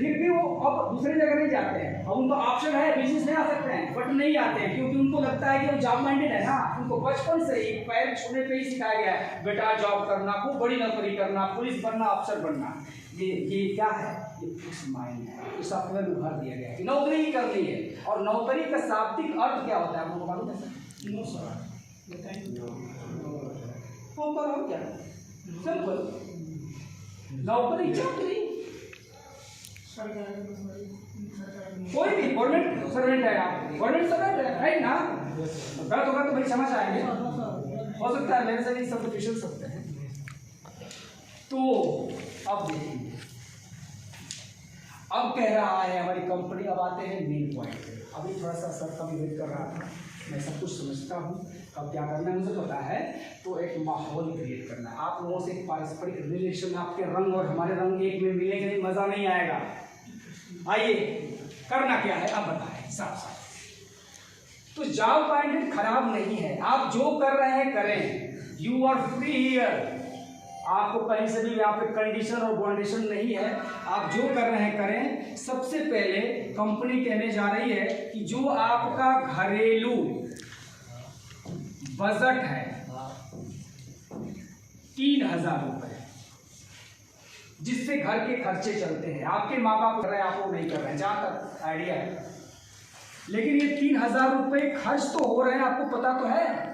फिर भी वो अब दूसरी जगह नहीं जाते हैं। अब उनको ऑप्शन है बिजनेस में आ सकते हैं, बट नहीं आते हैं क्योंकि उनको लगता है कि वो जॉब माइंडेड है ना। उनको बचपन से ही पैर छूने पे ही सिखाया गया है, बेटा जॉब करना, खूब बड़ी नौकरी करना, पुलिस बनना, अफसर बनना। ये क्या है? ये फिक्स माइंड है। इस सॉफ्टवेयर में भर दिया गया है कि नौकरी ही करनी है। और नौकरी का शाब्दिक अर्थ क्या होता है आपको मालूम है सर? नो सर, तो करो क्या सिंपल, नौकरी चाकरी, कोई भी गवर्नमेंट सर्वेंट है, आप गवर्नमेंट सर्वेंट है, राइट ना? गलत होगा तो भाई समझ आएंगे, हो सकता है मेरे से भी सब फिसल सकते हैं। तो अब देखिए, अब कह रहा है हमारी कंपनी, अब आते हैं मेन पॉइंट पे। अभी थोड़ा सा सर का भी वेट कर रहा था, मैं सब कुछ समझता हूँ कब क्या करना है मुझे पता है। तो एक माहौल क्रिएट करना है, आप लोगों से एक पारस्परिक रिलेशन, आपके रंग और हमारे रंग एक में मिलेंगे नहीं, मजा नहीं आएगा। आइए, करना क्या है अब बताएं साफ साफ। तो जॉब माइंडेड खराब नहीं है, आप जो कर रहे हैं करें, यू आर फ्री हियर। आपको कहीं से भी यहाँ पे कंडीशन और बाउंडेशन नहीं है, आप जो कर रहे हैं करें। सबसे पहले कंपनी कहने जा रही है कि जो आपका घरेलू बजट है 3000 रुपए, जिससे घर के खर्चे चलते हैं, आपके माँ बाप कर रहे हैं, आप वो नहीं कर रहे हैं, जहां तक आइडिया है। लेकिन ये 3000 रुपए खर्च तो हो रहे हैं, आपको पता तो है।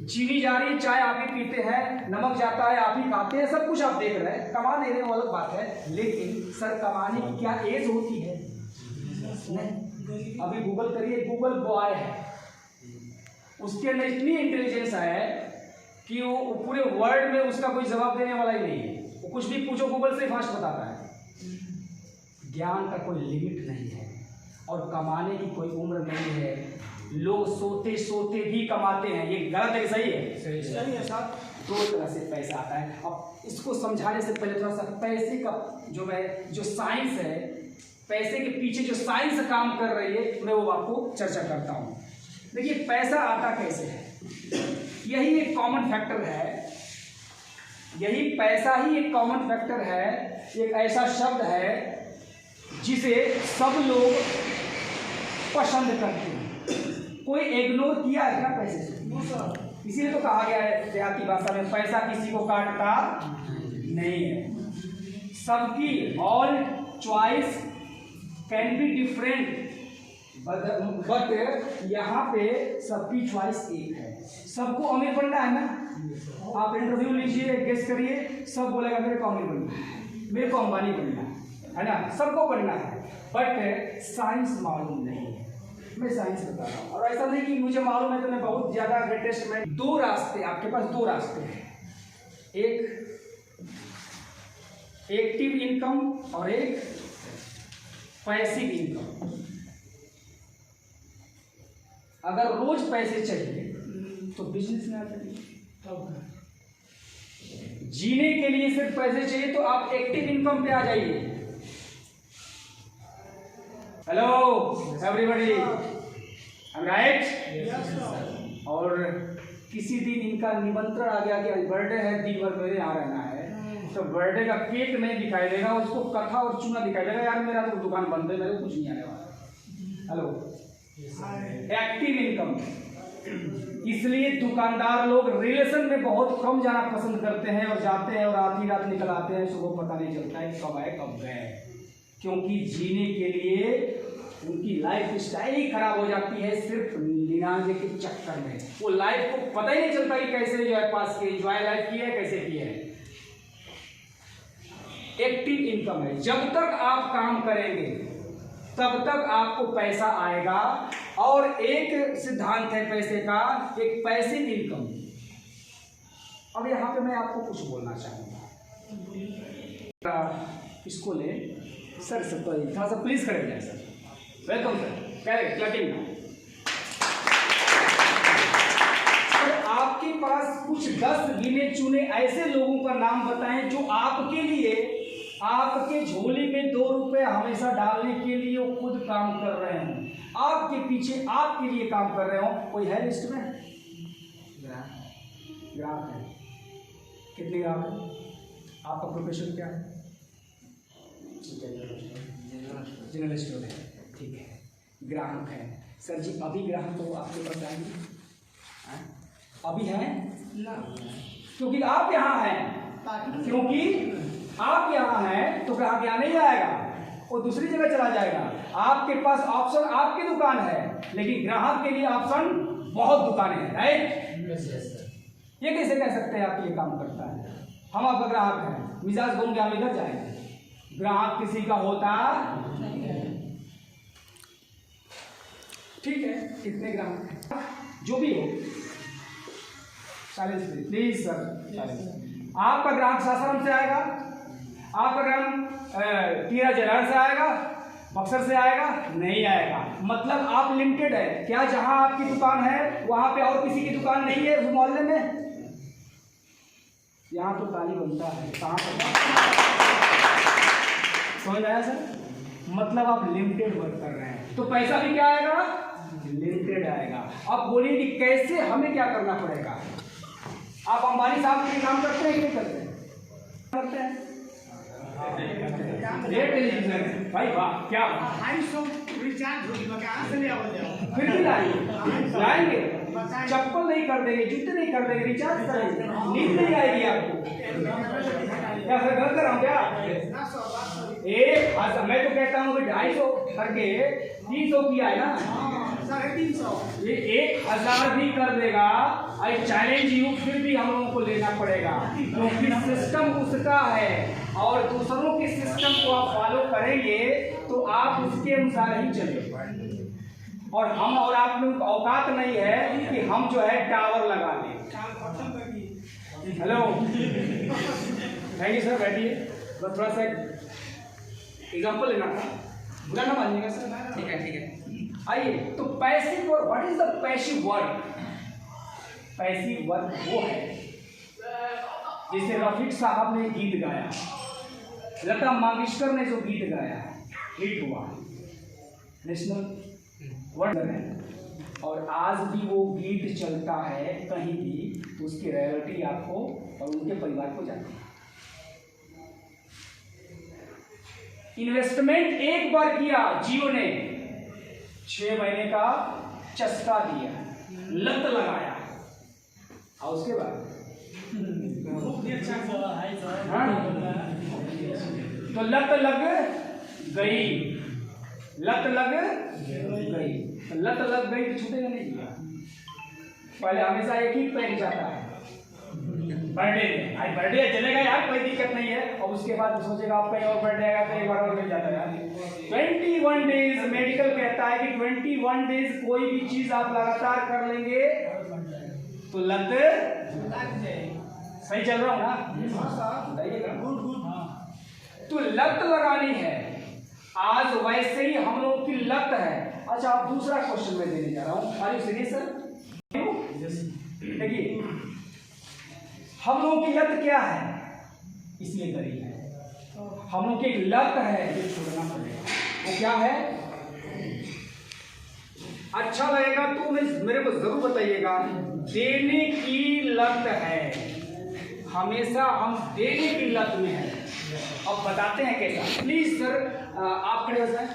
चीनी जा रही है, चाय आप ही पीते हैं, नमक जाता है आप ही खाते हैं, सब कुछ आप देख रहे हैं, कमा दे रहे हैं, वो अलग बात है। लेकिन सर कमाने की क्या एज होती है? नहीं। अभी गूगल करिए, गूगल बॉय है, उसके अंदर इतनी इंटेलिजेंस है कि वो पूरे वर्ल्ड में उसका कोई जवाब देने वाला ही नहीं है। वो कुछ भी पूछो गूगल से फास्ट बताता है। ज्ञान का कोई लिमिट नहीं है और कमाने की कोई उम्र नहीं है। लोग सोते सोते भी कमाते हैं, ये गलत है कि सही है? सही है साहब। दो तरह से पैसा आता है। अब इसको समझाने से पहले थोड़ा सा पैसे का जो साइंस है, पैसे के पीछे जो साइंस काम कर रही है, मैं वो आपको चर्चा करता हूँ। देखिए, पैसा आता कैसे है, यही एक कॉमन फैक्टर है, यही पैसा ही एक कॉमन फैक्टर है। एक ऐसा शब्द है जिसे सब लोग पसंद करते हैं। कोई इग्नोर किया है क्या पैसे से? इसीलिए तो कहा गया है देहाती भाषा में, पैसा किसी को काटता नहीं है। सबकी all choice can be different, but यहाँ पे सबकी चॉइस एक है। सबको अमीर बनना है ना? आप इंटरव्यू लीजिए, गेस करिए, सब बोलेगा मेरे को अमीर बनना है, मेरे को अंबानी बनना है ना? सबको बनना है, बट साइंस मालूम नहीं है। मैं साइंस बता रहा हूँ, और ऐसा नहीं कि मुझे मालूम है तो मैं बहुत ज्यादा ग्रेटेस्ट। में दो रास्ते, आपके पास दो रास्ते हैं, एक एक्टिव इनकम और एक पैसिव इनकम। अगर रोज पैसे चाहिए तो बिजनेस में आ जाइए। जीने के लिए सिर्फ पैसे चाहिए तो आप एक्टिव इनकम पे आ जाइए। Hello everybody, right? और किसी दिन इनका निमंत्रण आ गया कि आज बर्थडे है, दिन भर मेरे यहाँ रहना है, तो बर्थडे का केक नहीं दिखाई देगा, उसको कथा और चूना दिखाई देगा। यार मेरा तो दुकान बंद है, मेरे को कुछ नहीं आने वाला। Hello, active income. इसलिए दुकानदार लोग रिलेशन में बहुत कम जाना पसंद करते हैं, और जाते हैं और आधी रात निकल आते हैं, सुबह पता नहीं चलता है कब आए कब गए। क्योंकि जीने के लिए उनकी लाइफ स्टाइल ही खराब हो जाती है सिर्फ निनाजे के चक्कर में। वो लाइफ को पता ही नहीं चलता कि कैसे जो है पास की एंजॉय लाइफ की है, कैसे की है। एक्टिव इनकम है, जब तक आप काम करेंगे तब तक आपको पैसा आएगा। और एक सिद्धांत है पैसे का, एक पैसिव इनकम। अब यहाँ पे मैं आपको कुछ बोलना चाहूंगा, इसको ले सर, थोड़ा सा प्लीज खड़े हो जाए सर। Welcome sir, clapping. आपके पास कुछ 10 गिने चुने ऐसे लोगों का नाम बताएं जो आपके लिए, आपके झोली में 2 रुपए हमेशा डालने के लिए वो खुद काम कर रहे हों, आपके पीछे आपके लिए काम कर रहे हो। कोई है लिस्ट में? ग्राहक है। कितने ग्राहक है? आपका प्रोफेशन क्या है? ठीक है, जनरल स्टोर है, ठीक है, ग्राहक है। सर जी अभी ग्राहक तो आपके पास आएंगे, अभी हैं ना, क्योंकि आप यहाँ हैं, क्योंकि आप यहाँ हैं तो ग्राहक यहाँ नहीं आएगा, वो दूसरी जगह चला जाएगा। आपके पास ऑप्शन आपकी दुकान है, लेकिन ग्राहक के लिए ऑप्शन बहुत दुकानें हैं, राइट? ये कैसे कह सकते हैं आप ये काम करता है? हम आपका ग्राहक हैं, मिजाज घूम के हम इधर जाएंगे, ग्राहक किसी का होता नहीं है, ठीक है? कितने ग्राहक हैं जो भी हो, प्लीज सर। आपका ग्राहक सासाराम से आएगा, आपका ग्राहक टीरा जलार से आएगा, बक्सर से आएगा, नहीं आएगा। मतलब आप लिमिटेड है क्या? जहां आपकी दुकान है वहां पे और किसी की दुकान नहीं है उस मोहल्ले में? यहाँ तो ताली बनता है, कहाँ पर? समझ आया सर? मतलब आप लिमिटेड वर्क कर रहे हैं तो पैसा भी क्या आएगा? लिमिटेड आएगा। अब बोलिए कि कैसे, हमें क्या करना पड़ेगा? आप अंबानी साहब के काम करते हैं कि नहीं करते हैं? करते हैं भाई, वाह क्या रिचार्ज फिर भी लाएंगे, चप्पल नहीं कर देंगे, जूते नहीं कर देंगे, रिचार्ज करेंगे, नींद नहीं आएगी आपको। क्या सर गलत कर रहा हूँ क्या? मैं तो कहता हूँ 250 करके 300 किया है ना, 350 ये 1000 भी कर देगा। आई चैलेंज यू, फिर भी हम लोगों को लेना पड़ेगा, क्योंकि सिस्टम उसका है और दूसरों के सिस्टम को आप फॉलो करेंगे तो आप उसके अनुसार ही चलेंगे। और हम और आप लोग औकात नहीं है कि हम जो है टावर लगा लें। हेलो, थैंक यू सर, बैठिए। बस थोड़ा सा एग्जाम्पल लेना था, बुरा ना मानिएगा सर। ठीक है, ठीक है, आइए। तो passive work, what is the passive work? Passive work वो है जैसे रफीक साहब ने गीत गाया, लता मंगेशकर ने जो गीत गाया, हिट हुआ, नेशनल वर्ड है, और आज भी वो गीत चलता है कहीं भी तो उसकी रॉयल्टी आपको और उनके परिवार को जाती है। इन्वेस्टमेंट एक बार किया जियो ने, 6 महीने का चस्का दिया, लत लगाया, और उसके बाद तो लत लग गई, लत लग गई, लत लग गई तो छूटेगा नहीं। पहले हमेशा एक ही पैक जाता है बर्थडे में, आज बर्थडे चलेगा यार, कोई दिक्कत नहीं है, और उसके बाद सोचेगा आप कहीं और बर्थडे आएगा तो एक बार और मिल जाता है यार। 21 डेज मेडिकल कहता है कि 21 डेज कोई भी चीज आप लगातार कर लेंगे तो लत सही चल रहा हूँ ना? Good good. तो लत लगानी है, आज वैसे ही हम लोगों की लत है। अच्छा, आप दूसरा क्वेश्चन मैं देने जा रहा हूँ, आर यू सीरियस सर? देखिए, हम लोगों की लत क्या है, इसलिए गरीब है। हम लोग की एक लत है जो छोड़ना पड़ेगा, वो क्या है? अच्छा लगेगा तो मेरे को जरूर बताइएगा। देने की लत है, हमेशा हम देने की लत में है। अब बताते हैं कैसा। प्लीज सर आप खड़े हो जाए,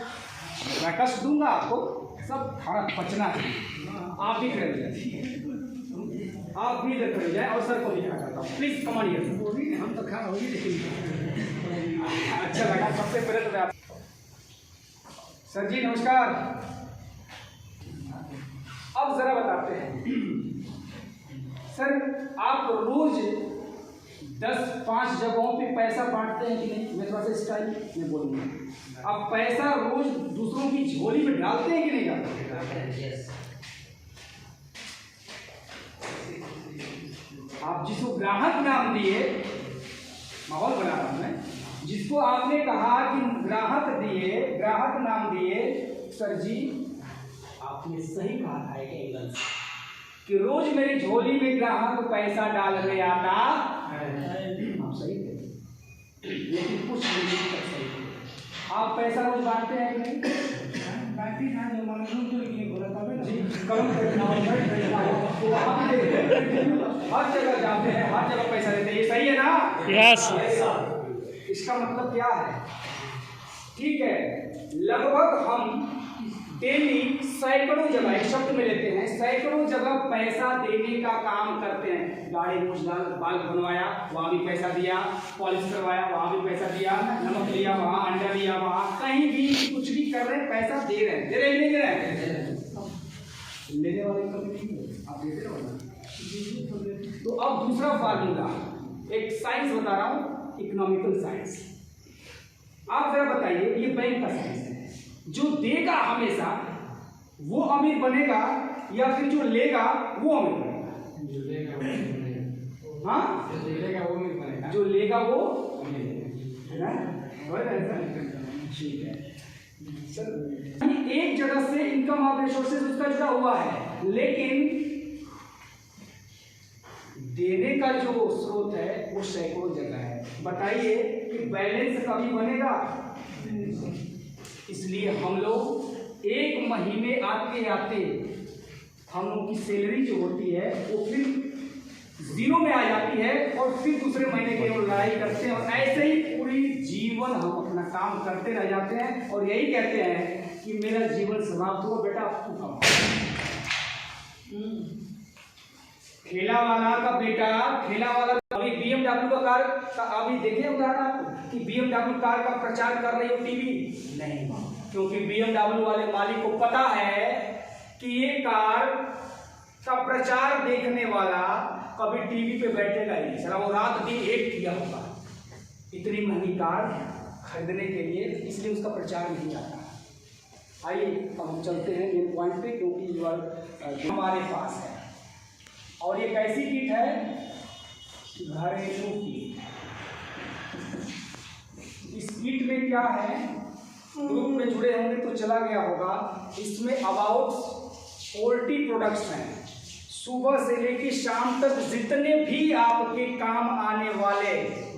मैं कष्ट दूंगा आपको, सब खाना पचना है। आप भी खड़े हो जाए, आप भी इधर खड़े जाए, और सर को भी खड़ा करता हूँ, प्लीज कमान हियर। हम तो खड़ा होगी, लेकिन अच्छा लगा। सबसे पहले तो मैं सर जी नमस्कार। अब जरा बताते हैं सर, आप रोज 10-5 जगहों पे पैसा बांटते हैं कि नहीं? मैं थोड़ा सा स्टाइल में बोलूँगा। आप पैसा रोज दूसरों की झोली में डालते हैं कि नहीं डालते? आप जिसको ग्राहक नाम दिए, माहौल बना रहा हूं मैं, जिसको आपने कहा कि ग्राहक दिए, ग्राहक नाम दिए, सर जी आपने सही कहा था एकदम कि रोज मेरी झोली में ग्राहक पैसा डालने आता, आप सही थे, लेकिन कुछ नहीं तक सही थे। आप पैसा रोज बांटते हैं कि नहीं? हर जगह जाते हैं, हर जगह पैसा देते हैं, ये सही है ना? यस। इसका मतलब क्या है? ठीक है, लगभग हम डेली सैकड़ों जगह, एक शब्द में लेते हैं, सैकड़ों जगह पैसा देने का काम करते हैं। गाड़ी मूछ डाल, बाल बनवाया, वहां भी पैसा दिया, पॉलिश करवाया, वहां भी पैसा दिया, नमक लिया वहां, अंडा लिया वहां, कहीं भी कुछ भी कर रहे हैं, पैसा दे रहे हैं, दे रहे नहीं दे रहे हैं, लेने वाले कभी नहीं है, आप देते रहो ना। तो अब दूसरा फार्मूला, एक साइंस बता रहा हूं, इकोनॉमिकल साइंस। आप जरा बताइए, ये बैंक का साइंस है, जो देगा हमेशा वो अमीर बनेगा या फिर जो लेगा वो अमीर बनेगा? जो लेगा वो अमीर बनेगा। हाँ, जो लेगा वो अमीर बनेगा, जो लेगा वो अमीर बनेगा, ठीक है। एक जगह से इनकम ऑफ रिसोर्सेज उसका जुड़ा हुआ है, लेकिन देने का जो स्रोत है वो सैकड़ों जगह है। बताइए कि बैलेंस कभी बनेगा? इसलिए हम लोग एक महीने आते आते हम लोग की सैलरी जो होती है वो फिर जीरो में आ जाती है, और फिर दूसरे महीने के हम लड़ाई करते हैं, और ऐसे ही पूरी जीवन हम अपना काम करते रह जाते हैं, और यही कहते हैं कि मेरा जीवन समाप्त हुआ, बेटा तू कमाओ। ठेला वाला का बेटा, ठेला वाला अभी BMW का कार का अभी देखे उदाहरण आपको कि BMW कार का प्रचार कर रही हो टीवी नहीं, क्योंकि BMW वाले मालिक को पता है कि ये कार का प्रचार देखने वाला कभी टीवी पे बैठेगा ही नहीं, चला वो रात दिन एक किया होगा इतनी महंगी कार खरीदने के लिए, इसलिए उसका प्रचार नहीं आता। आइए अब हम चलते हैं मेन पॉइंट पे, क्योंकि हमारे पास है, और ये कैसी किट है? घरेलू किट। इस किट में क्या है, ग्रुप में जुड़े होंगे तो चला गया होगा, इसमें अबाउट 40 प्रोडक्ट्स हैं। सुबह से लेकर शाम तक जितने भी आपके काम आने वाले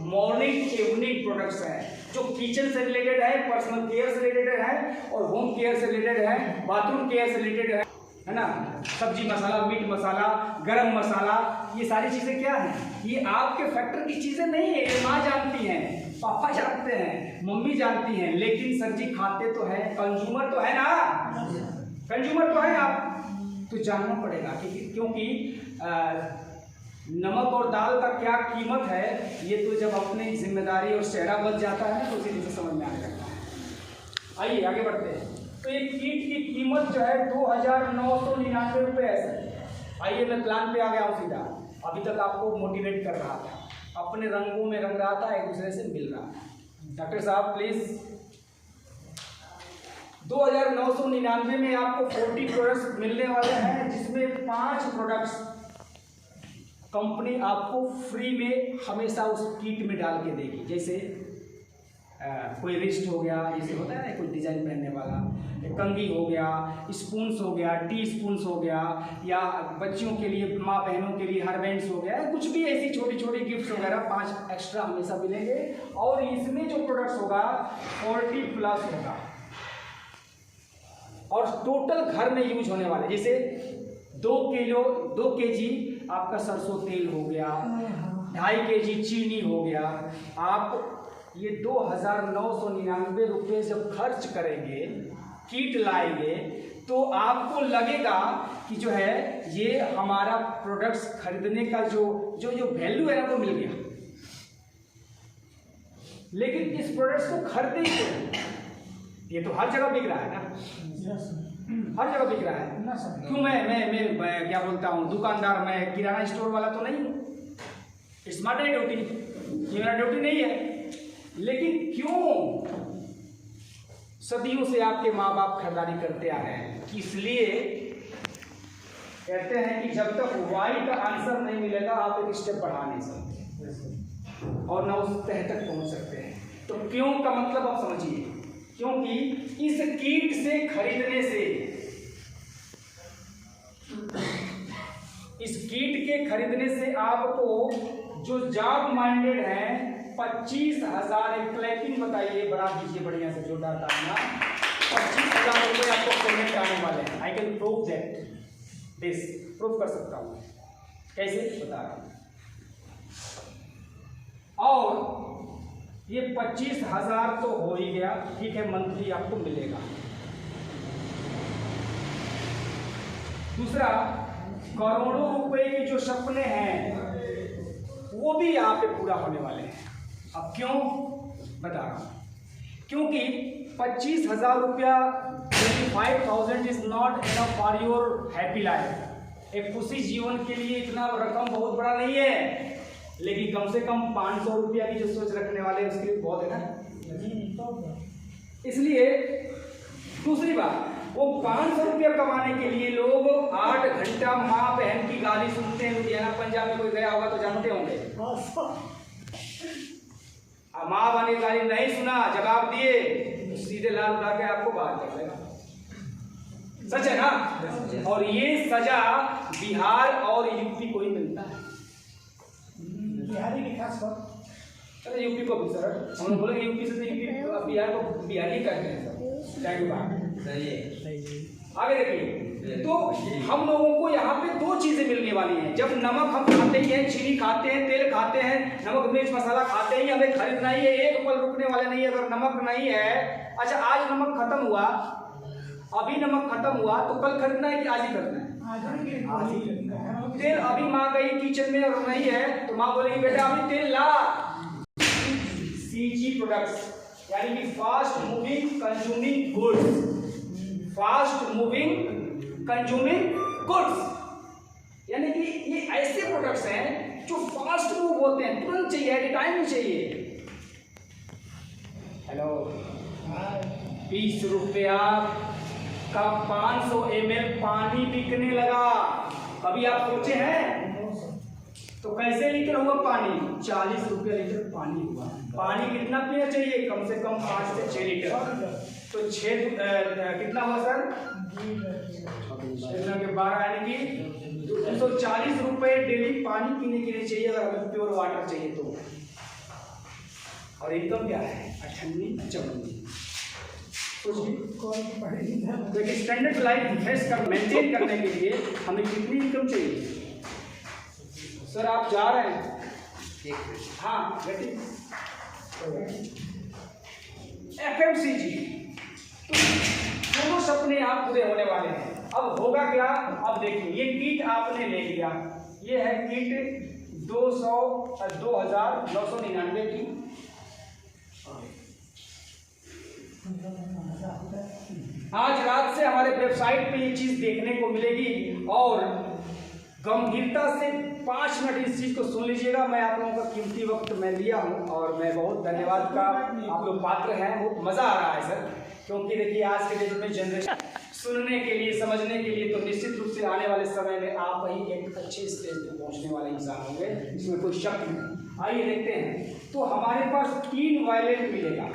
मॉर्निंग इवनिंग प्रोडक्ट्स हैं, जो किचन से रिलेटेड है, पर्सनल केयर से रिलेटेड है, और होम केयर से रिलेटेड है, बाथरूम केयर से रिलेटेड है ना, सब्जी मसाला, मीट मसाला, गरम मसाला, ये सारी चीजें क्या हैं? ये आपके फैक्टर की चीजें नहीं है, ये माँ जानती हैं, पापा जानते हैं, मम्मी जानती हैं, लेकिन सर जी खाते तो है, कंज्यूमर तो है ना, कंज्यूमर तो है आप, तो जानना पड़ेगा क्योंकि नमक और दाल का क्या कीमत है, ये तो जब अपनी जिम्मेदारी और चेहरा बच जाता है तो उसी से समझ में आने लगता है। आइए आगे बढ़ते हैं। तो ये किट की कीमत जो है 2999 रुपये है सर। आइए मैं प्लान पे आ गया हूँ सीधा, अभी तक आपको मोटिवेट कर रहा था, अपने रंगों में रंग रहा था, एक दूसरे से मिल रहा था। डॉक्टर साहब प्लीज, 2999 में आपको 40 प्रोडक्ट्स मिलने वाले हैं, जिसमें 5 प्रोडक्ट्स कंपनी आपको फ्री में हमेशा उस किट में डाल के देगी। जैसे कोई रिस्ट हो गया, जैसे होता है ना कोई डिजाइन पहनने वाला, कंघी हो गया, स्पून्स हो गया, टी स्पून्स हो गया, या बच्चियों के लिए, माँ बहनों के लिए हेयरबैंड्स हो गया, कुछ भी ऐसी छोटी छोटी गिफ्ट्स वगैरह 5 एक्स्ट्रा हमेशा मिलेंगे। और इसमें जो प्रोडक्ट्स होगा 40 प्लस होगा, और टोटल घर में यूज होने वाले, जैसे 2 केजी आपका सरसों तेल हो गया, 2.5 केजी चीनी हो गया। आप ये 2999 रुपये जब खर्च करेंगे, किट लाएंगे, तो आपको लगेगा कि जो है ये हमारा प्रोडक्ट्स खरीदने का जो वैल्यू है ना वो मिल गया। लेकिन इस प्रोडक्ट्स को खरीदे ही तो, ये तो हर जगह बिक रहा है ना, हर जगह बिक रहा है ना सर। क्यों मैं क्या बोलता हूँ, दुकानदार, मैं किराना स्टोर वाला तो नहीं हूँ, इट्स नॉट माय ड्यूटी, ये मेरा ड्यूटी नहीं है। लेकिन क्यों सदियों से आपके माँ बाप खरीदारी करते आ रहे हैं? इसलिए कहते हैं कि जब तक वाई का आंसर नहीं मिलेगा आप एक स्टेप बढ़ा नहीं सकते और ना उस तह तक पहुंच सकते हैं। तो क्यों का मतलब आप समझिए, क्योंकि इस किट से खरीदने से, इस किट के खरीदने से आपको जो जॉब माइंडेड है 25,000, एक क्लैपिंग बताइए, बढ़ा दीजिए बढ़िया से, जोरदार तालियां, 25,000 रुपये आपको पेमेंट आने वाले हैं। I can prove that, this prove कर सकता हूँ, कैसे बता रहा हूँ। और ये 25,000 तो हो ही गया, ठीक है, मंथली आपको मिलेगा। दूसरा, करोड़ों रुपए के जो सपने हैं वो भी यहाँ पे पूरा होने वाले हैं। अब क्यों बता रहा हूँ, क्योंकि 25,000 रुपया 25,000 is not enough for your happy life. एक खुशी जीवन के लिए इतना रकम बहुत बड़ा नहीं है, लेकिन कम से कम 500 रुपया की जो सोच रखने वाले हैं उसके लिए बहुत है ना। इसलिए दूसरी बात, वो 500 रुपया कमाने के लिए लोग 8 घंटा माँ बहन की गाली सुनते हैं। लुधियाना पंजाब में कोई गया होगा तो जानते होंगे, माँ बहन की गाली नहीं सुना, जवाब दिए तो सीधे लाल उठा के आपको बाहर कर देगा। सच है ना। और ये सजा बिहार और यूपी को ही मिलता है। बिहारी की खास बात, अरे यूपी को भी सर, हम बोलेंगे यूपी से तो यूपी बिहार को बिहारी करते हैं सर। Thank you. सही है। आगे देखिए, तो हम लोगों को यहाँ पे 2 चीजें मिलने वाली हैं। जब नमक हम खाते ही हैं, चीनी खाते हैं, तेल खाते हैं, नमक मिर्च मसाला खाते ही हमें खरीदना ही है, एक पल रुकने वाले नहीं है। अगर नमक नहीं है, अच्छा आज नमक खत्म हुआ, अभी नमक खत्म हुआ तो कल खरीदना है कि आज ही खरीदना है? आज ही खरीदना है। तेल अभी माँ गई किचन में और नहीं है तो माँ बोलेगी बेटा अभी तेल ला। CG प्रोडक्ट्स यानी कि fast moving consuming goods, fast moving consuming goods, यानी कि ये ऐसे प्रोडक्ट्स हैं जो फास्ट मूव होते हैं, तुरंत चाहिए, एट टाइम चाहिए। हेलो, 20 रुपया का 500 ml पानी बिकने लगा। कभी आप सोचे हैं? तो कैसे लीटर हुआ पानी? 40 रुपया लीटर पानी हुआ। पानी कितना पीना चाहिए? कम से कम 5 से 6 लीटर। तो 6 कितना हुआ सर? 6 के 12 यानी कि 240 रुपये डेली पानी पीने के लिए चाहिए, अगर हमें प्योर वाटर चाहिए तो। और इनकम क्या है? 98-54। देखिए, स्टैंडर्ड लाइफ मेंटेन करने के लिए हमें कितनी इनकम चाहिए? सर आप जा रहे हैं? हाँ, FMCG, तो दोनों सपने आप पूरे होने वाले हैं। अब होगा क्या? अब देखिए, ये किट आपने ले लिया, ये है किट 2,999 की। आज रात से हमारे वेबसाइट पे ये चीज देखने को मिलेगी और गंभीरता से 5 मिनट इस चीज को सुन लीजिएगा। मैं आप लोगों का कीमती वक्त मैं लिया हूं और मैं बहुत धन्यवाद का आप लोग पात्र हैं। बहुत मजा आ रहा है सर, क्योंकि देखिए आज के डेट में जनरेशन सुनने के लिए, समझने के लिए तो निश्चित रूप से आने वाले समय में आप ही एक अच्छे स्टेज पे पहुंचने वाले इंसान होंगे, इसमें कोई शक नहीं। आइए देखते हैं। तो हमारे पास 3 वैलेंट मिलेगा।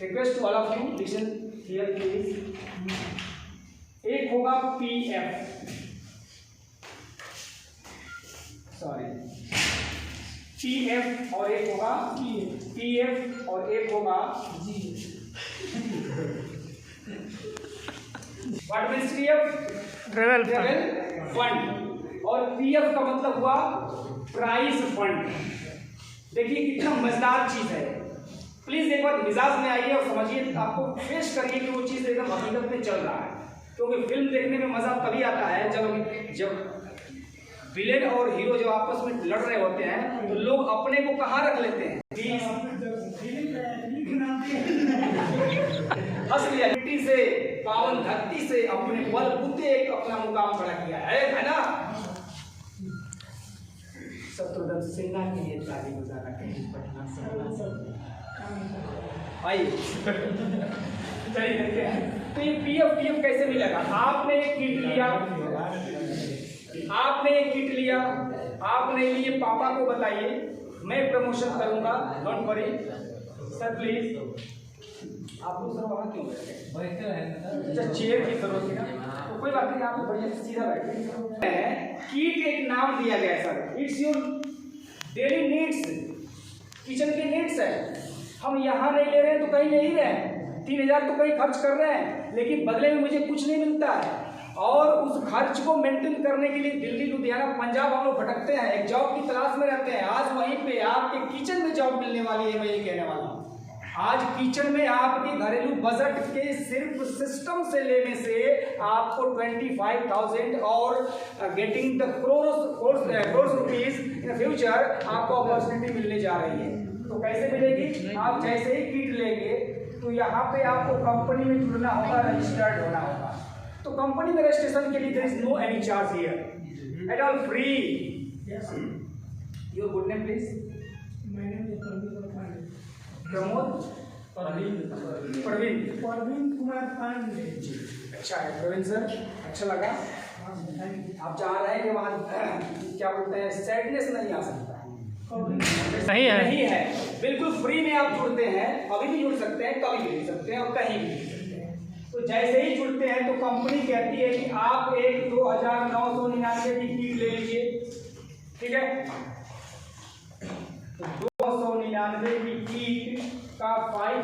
Request to all of you listen here please. एक होगा PF, सॉरी PF, और एक होगा PF, और एक होगा what means PF? Travel fund. और PF का मतलब हुआ प्राइज फंड। देखिए कितना मजेदार चीज है। प्लीज एक बार मिजाज में आइए और समझिए, आपको पेश करिए कि वो चीज एकदम हकीकत में चल रहा है। क्योंकि फिल्म देखने में मजा तभी आता है जब विलेन और हीरो जो आपस में लड़ रहे होते हैं तो लोग अपने को कहाँ रख लेते हैं? हंस लिया, मिट्टी से, पावन धरती से अपने बलबूते एक अपना मुकाम खड़ा किया है ना। शत्रुघ्न सिन्हा के लिए ताली बजाना कहीं पटना से। आइए चलिए देखते हैं। तो ये PF कैसे मिलेगा? आपने एक किट लिया, आपने लिए पापा को बताइए, मैं प्रमोशन करूंगा, डोंट वरी सर प्लीज। आप लोग सर वहाँ क्यों बैठे हैं? अच्छा चेयर की जरूरत है ना, तो कोई बात नहीं, आप बढ़िया से सीधा बैठे। किट एक नाम दिया गया sir, it's your daily needs, kitchen के नीड्स है। हम यहाँ नहीं ले रहे हैं तो कहीं ले ही रहे हैं, 3,000 तो कहीं खर्च कर रहे हैं, लेकिन बदले में मुझे कुछ नहीं मिलता है। और उस खर्च को मेंटेन करने के लिए दिल्ली, लुधियाना, पंजाब हम लोग भटकते हैं, एक जॉब की तलाश में रहते हैं। आज वहीं पे आपके किचन में जॉब मिलने वाली है, मैं ये कहने वाला हूँ। आज किचन में आपके घरेलू बजट के सिर्फ सिस्टम से लेने से आपको 25,000 और getting the crores rupees in future आपको अपॉर्चुनिटी मिलने जा रही है। तो कैसे मिलेगी? आप जैसे ही किट लेंगे तो यहाँ पे आपको कंपनी में जुड़ना होगा, रजिस्टर्ड होना होगा। तो कंपनी में रजिस्ट्रेशन के लिए there is no any charge here, at all free. Your good name please? Pramod, Praveen Kumar Pandey. अच्छा है प्रवीण सर, अच्छा लगा। आप चाह रहे हैं कि वहाँ क्या बोलते हैं, सैडनेस नहीं आ सकता? नहीं है, बिल्कुल फ्री में आप जुड़ते हैं। अभी भी जुड़ सकते हैं, कभी भी जुड़ सकते हैं और कहीं भी जुड़ सकते हैं। तो जैसे ही जुड़ते हैं तो कंपनी कहती है कि आप एक 2,999 की किट ले लीजिए, ठीक है? तो 299 की किट का 5